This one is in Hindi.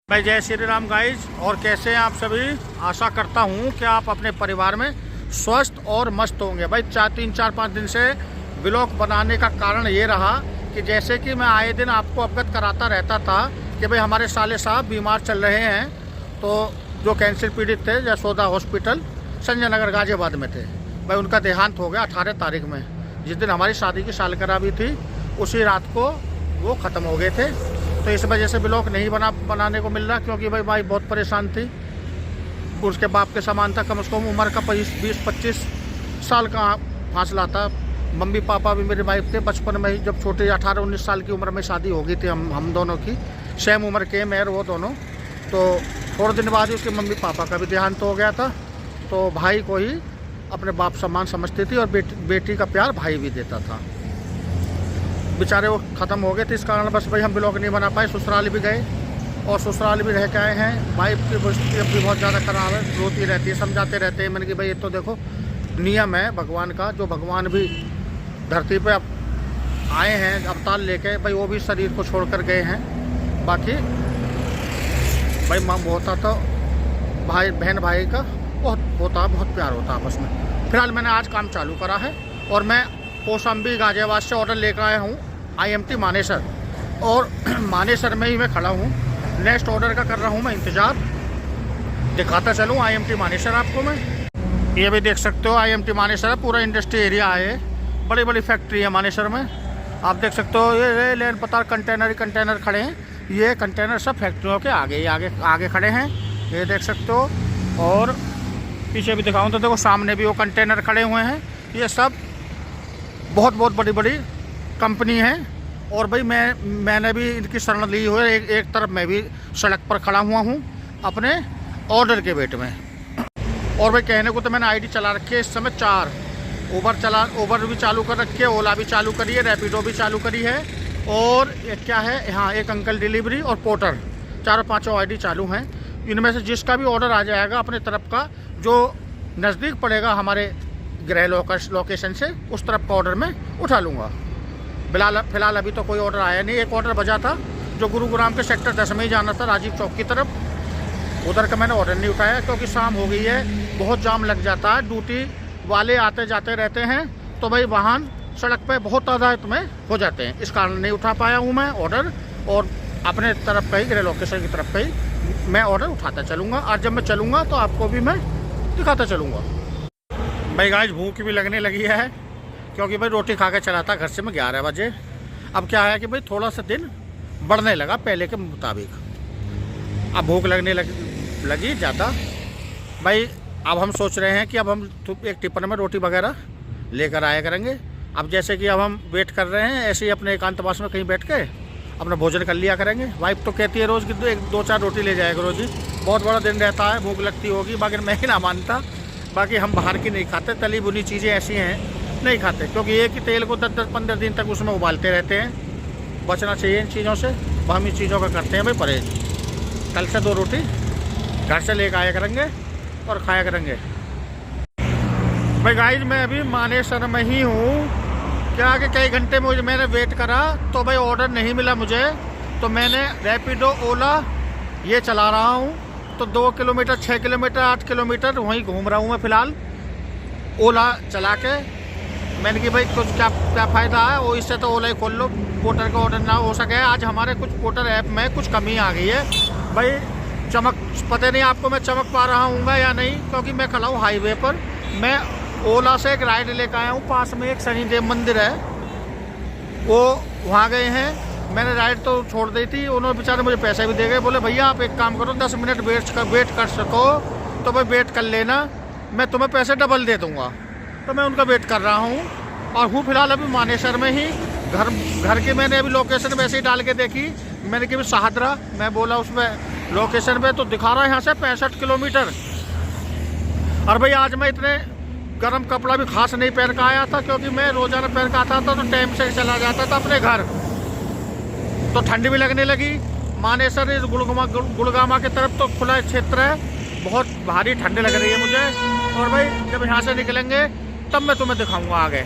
मैं जय श्री राम गाइज। और कैसे हैं आप सभी। आशा करता हूं कि आप अपने परिवार में स्वस्थ और मस्त होंगे। भाई 3-4-5 दिन से ब्लॉग बनाने का कारण ये रहा कि जैसे कि मैं आए दिन आपको अवगत कराता रहता था कि भाई हमारे साले साहब बीमार चल रहे हैं, तो जो कैंसर पीड़ित थे यशोदा हॉस्पिटल संजय नगर गाजियाबाद में थे। भाई उनका देहांत हो गया 18 तारीख में, जिस दिन हमारी शादी की सालगिरह भी थी, उसी रात को वो ख़त्म हो गए थे। तो इस वजह से ब्लॉग नहीं बनाने को मिल रहा, क्योंकि भाई बहुत परेशान थी। उसके बाप के समान था, कम से कम उम्र का 20-25 साल का फासला था। मम्मी पापा भी मेरे वाइफ थे बचपन में ही, जब छोटे 18-19 साल की उम्र में शादी हो गई थी हम दोनों की। सेम उम्र के मैं और वो दोनों। तो थोड़े दिन बाद ही उसके मम्मी पापा का भी देहांत हो गया था। तो भाई को ही अपने बाप समान समझती थी और बेटी का प्यार भाई भी देता था। बेचारे वो ख़त्म हो गए थे, इस कारण बस भाई हम ब्लॉग नहीं बना पाए। ससुराल भी गए और ससुराल भी रह के आए हैं। वाइफ की स्थिति अब भी बहुत ज़्यादा खराब है, रोती रहती है, समझाते रहते हैं मैंने कि भाई ये तो देखो नियम है भगवान का, जो भगवान भी धरती पे अब आए हैं अवतार लेके, भाई वो भी शरीर को छोड़ कर गए हैं। बाकी भाई माँ होता तो भाई बहन भाई का बहुत प्यार होता आपस में। फिलहाल मैंने आज काम चालू करा है और मैं कौशाम्बी गाजियाबाद से ऑर्डर लेकर आया हूँ IMT मानेसर, और मानेसर में ही मैं खड़ा हूँ। नेक्स्ट ऑर्डर का कर रहा हूँ मैं इंतज़ार। दिखाता चलूँ IMT मानेसर आपको मैं। ये भी देख सकते हो IMT मानेसर है, पूरा इंडस्ट्री एरिया है, बड़ी बड़ी फैक्ट्री है मानेसर में। आप देख सकते हो ये लेन पतार कंटेनर खड़े हैं। ये कंटेनर सब फैक्ट्रियों के आगे खड़े हैं, ये देख सकते हो। और पीछे भी दिखाऊँ तो देखो सामने भी वो कंटेनर खड़े हुए हैं। ये सब बहुत बड़ी बड़ी कंपनी है। और भाई मैंने भी इनकी शरण ली हुई है। एक तरफ मैं भी सड़क पर खड़ा हुआ हूँ अपने ऑर्डर के वेट में। और भाई कहने को तो मैंने ID चला रखी है इस समय 4। उबर भी चालू कर रखी है, ओला भी चालू करी है, रैपिडो भी चालू करी है, और एक क्या है, हाँ एक अंकल डिलीवरी और पोर्टर, 4-5 ID चालू हैं। इनमें से जिसका भी ऑर्डर आ जाएगा अपने तरफ का, जो नज़दीक पड़ेगा हमारे गृह लोकेशन से, उस तरफ का ऑर्डर मैं उठा लूँगा। फिलहाल अभी तो कोई ऑर्डर आया नहीं। एक ऑर्डर बचा था जो गुरुग्राम के सेक्टर 10 में ही जाना था, राजीव चौक की तरफ, उधर का मैंने ऑर्डर नहीं उठाया क्योंकि शाम हो गई है, बहुत जाम लग जाता है, ड्यूटी वाले आते जाते रहते हैं, तो भाई वाहन सड़क पे बहुत तादाद में हो जाते हैं। इस कारण नहीं उठा पाया हूँ मैं ऑर्डर, और अपने तरफ का ही गृह लोकेशन की तरफ का ही मैं ऑर्डर उठाता चलूँगा। आज जब मैं चलूँगा तो आपको भी मैं दिखाता चलूँगा। भाई गाइस भूख भी लगने लगी है, क्योंकि भाई रोटी खा के चला था घर से मैं 11 बजे। अब क्या है कि भाई थोड़ा सा दिन बढ़ने लगा पहले के मुताबिक, अब भूख लगने लगी ज़्यादा। भाई अब हम सोच रहे हैं कि अब हम एक टिफिन में रोटी वगैरह लेकर आया करेंगे। अब जैसे कि अब हम वेट कर रहे हैं, ऐसे ही अपने एकांतवास में कहीं बैठ के अपना भोजन कर लिया करेंगे। वाइफ तो कहती है रोज़ की 2-4 रोटी ले जाएगा रोज़ ही, बहुत बड़ा दिन रहता है, भूख लगती होगी, मगर मैं ही ना मानता। बाकी हम बाहर की नहीं खाते, तली भुनी चीज़ें ऐसी हैं नहीं खाते, क्योंकि एक ही तेल को 10-15 दिन तक उसमें उबालते रहते हैं। बचना चाहिए इन चीज़ों से, हम इन चीज़ों का करते हैं भाई परहेज। कल से 2 रोटी घर से लेकर आया करेंगे और खाया करेंगे। भाई गाइस मैं अभी मानेसर में ही हूँ। क्या कि कई घंटे मुझे मैंने वेट करा तो भाई ऑर्डर नहीं मिला मुझे, तो मैंने रैपिडो ओला ये चला रहा हूँ। तो 2 किलोमीटर 6 किलोमीटर 8 किलोमीटर वहीं घूम रहा हूँ मैं फ़िलहाल ओला चला के। मैंने कि भाई कुछ क्या फ़ायदा है, वो इससे तो ओला ही खोल लो, पोर्टर का ऑर्डर ना हो सके। आज हमारे कुछ पोर्टर ऐप में कुछ कमी आ गई है भाई, चमक पता नहीं आपको मैं चमक पा रहा हूँ या नहीं, क्योंकि मैं खड़ा हूँ हाईवे पर। मैं ओला से एक राइड लेकर आया हूँ, पास में एक शनिदेव मंदिर है, वो वहाँ गए हैं। मैंने राइड तो छोड़ दी थी, उन्होंने बेचारे मुझे पैसे भी दे गए। बोले भैया आप एक काम करो, 10 मिनट वेट कर सको तो भाई वेट कर लेना, मैं तुम्हें पैसे डबल दे दूँगा। तो मैं उनका वेट कर रहा हूँ और हूँ फिलहाल अभी मानेसर में ही। घर की मैंने अभी लोकेशन वैसे ही डाल के देखी, मैंने कि शाहदरा मैं बोला उसमें लोकेशन पे, तो दिखा रहा है यहाँ से 65 किलोमीटर। और भाई आज मैं इतने गर्म कपड़ा भी खास नहीं पहन कर आया था, क्योंकि मैं रोज़ाना पहन कर आता था तो टाइम से चला जाता था अपने घर, तो ठंडी भी लगने लगी। मानेसर इस गुड़गामा की तरफ तो खुला क्षेत्र है, बहुत भारी ठंडी लग रही है मुझे। और भाई जब यहाँ से निकलेंगे तब मैं तुम्हें दिखाऊंगा आगे।